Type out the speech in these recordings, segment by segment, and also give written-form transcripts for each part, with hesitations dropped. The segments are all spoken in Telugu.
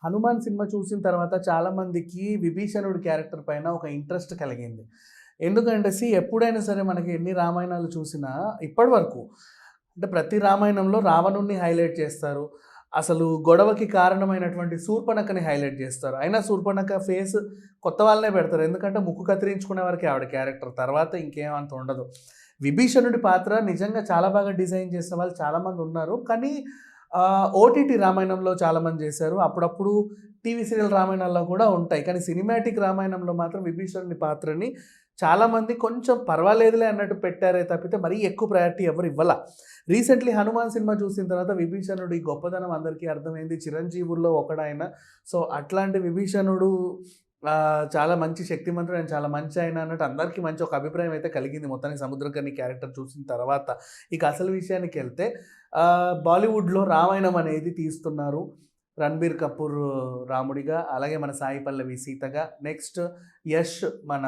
హనుమాన్ సినిమా చూసిన తర్వాత చాలామందికి విభీషణుడి క్యారెక్టర్ పైన ఒక ఇంట్రెస్ట్ కలిగింది. ఎందుకంటే ఎప్పుడైనా సరే మనకి ఎన్ని రామాయణాలు చూసినా ఇప్పటి వరకు అంటే ప్రతి రామాయణంలో రావణుడిని హైలైట్ చేస్తారు. అసలు గొడవకి కారణమైనటువంటి శూర్పణఖని హైలైట్ చేస్తారు. అయినా శూర్పణఖ ఫేస్ కొత్త వాళ్ళనే పెడతారు. ఎందుకంటే ముక్కు కత్తిరించుకునే వరకే ఆవిడ క్యారెక్టర్. తర్వాత ఇంకేం అంత ఉండదు. విభీషణుడి పాత్ర నిజంగా చాలా బాగా డిజైన్ చేసిన వాళ్ళు చాలామంది ఉన్నారు. కానీ ఓటీటీ రామాయణంలో చాలామంది చేశారు. అప్పుడప్పుడు టీవీ సీరియల్ రామాయణాల్లో కూడా ఉంటాయి. కానీ సినిమాటిక్ రామాయణంలో మాత్రం విభీషణుడి పాత్రని చాలామంది కొంచెం పర్వాలేదులే అన్నట్టు పెట్టారే తప్పితే మరీ ఎక్కువ ప్రయారిటీ ఎవరు ఇవ్వల. రీసెంట్లీ హనుమాన్ సినిమా చూసిన తర్వాత విభీషణుడి గొప్పదనం అందరికీ అర్థమైంది. చిరంజీవుల్లో ఒకడాయన. సో అట్లాంటి విభీషణుడు చాలా మంచి శక్తిమంతుడు అండ్ చాలా మంచి ఆయన అన్నట్టు అందరికీ మంచి ఒక అభిప్రాయం అయితే కలిగింది మొత్తానికి సముద్రకని క్యారెక్టర్ చూసిన తర్వాత. ఇక అసలు విషయానికి వెళ్తే బాలీవుడ్లో రామాయణం అనేది తీస్తున్నారు. రణబీర్ కపూర్ రాముడిగా, అలాగే మన సాయి పల్లవి సీతగా, నెక్స్ట్ యష్ మన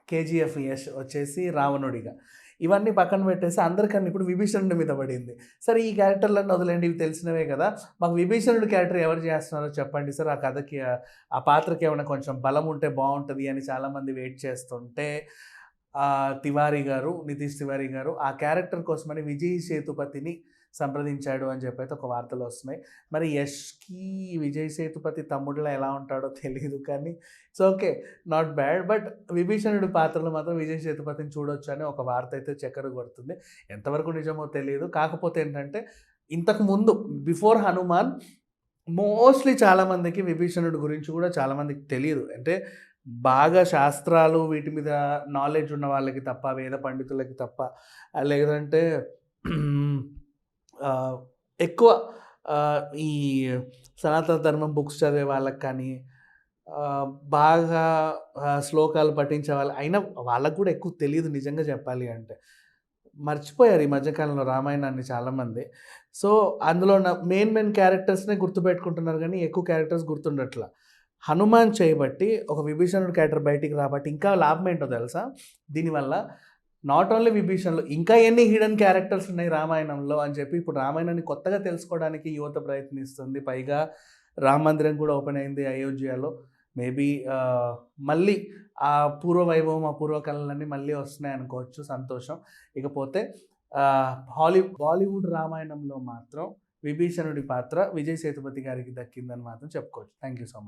కేజీఎఫ్ యష్ వచ్చేసి రావణుడిగా. ఇవన్నీ పక్కన పెట్టేసి అందరికన్నా ఇప్పుడు విభీషణుడి మీద పడింది. సరే ఈ క్యారెక్టర్లన్నీ వదిలేండి, ఇవి తెలిసినవే కదా. మాకు విభీషణుడి క్యారెక్టర్ ఎవరు చేస్తున్నారో చెప్పండి సార్, ఆ కథకి ఆ పాత్రకి ఏమైనా కొంచెం బలం ఉంటే బాగుంటుంది అని చాలామంది వెయిట్ చేస్తుంటే తివారీ గారు, నితీష్ తివారీ గారు ఆ క్యారెక్టర్ కోసమని విజయ్ సేతుపతిని సంప్రదించాడు అని చెప్పైతే ఒక వార్తలు వస్తున్నాయి. మరి యష్కి విజయ్ సేతుపతి తమ్ముడిలా ఎలా ఉంటాడో తెలీదు, కానీ it's okay, not bad. But విభీషణుడి పాత్రలో మాత్రం విజయ్ సేతుపతిని చూడొచ్చు అని ఒక వార్త అయితే చక్కర కొడుతుంది. ఎంతవరకు నిజమో తెలియదు. కాకపోతే ఏంటంటే ఇంతకుముందు బిఫోర్ హనుమాన్ మోస్ట్లీ చాలామందికి విభీషణుడి గురించి కూడా చాలామందికి తెలియదు. అంటే బాగా శాస్త్రాలు వీటి మీద నాలెడ్జ్ ఉన్న వాళ్ళకి తప్ప, వేద పండితులకి తప్ప, లేదంటే ఎక్కువ ఈ సనాతన ధర్మం బుక్స్ చదివే వాళ్ళకి కానీ, బాగా శ్లోకాలు పఠించే వాళ్ళు అయినా వాళ్ళకు కూడా ఎక్కువ తెలీదు నిజంగా చెప్పాలి అంటే. మర్చిపోయారు ఈ మధ్యకాలంలో రామాయణాన్ని చాలామంది. సో అందులో మెయిన్ క్యారెక్టర్స్‌నే గుర్తుపెట్టుకుంటున్నారు కానీ ఎక్కువ క్యారెక్టర్స్ గుర్తుండట్ల. హనుమాన్ చేయబట్టి ఒక విభీషణుడి క్యారెక్టర్ బయటికి రాబట్టి ఇంకా లాభం ఏంటో తెలుసా? దీనివల్ల నాట్ ఓన్లీ విభీషణ్‌లో ఇంకా ఎన్ని హిడెన్ క్యారెక్టర్స్ ఉన్నాయి రామాయణంలో అని చెప్పి ఇప్పుడు రామాయణాన్ని కొత్తగా తెలుసుకోవడానికి యువత ప్రయత్నిస్తుంది. పైగా రామ మందిరం కూడా ఓపెన్ అయింది అయోధ్యలో. మేబీ మళ్ళీ ఆ పూర్వ వైభవం, ఆ పూర్వ కళలన్నీ మళ్ళీ వస్తున్నాయి అనుకోవచ్చు. సంతోషం. ఇకపోతే బాలీవుడ్ రామాయణంలో మాత్రం విభీషణుడి పాత్ర విజయ్ సేతుపతి గారికి దక్కిందని మాత్రం చెప్పుకోవచ్చు. Thank you so much.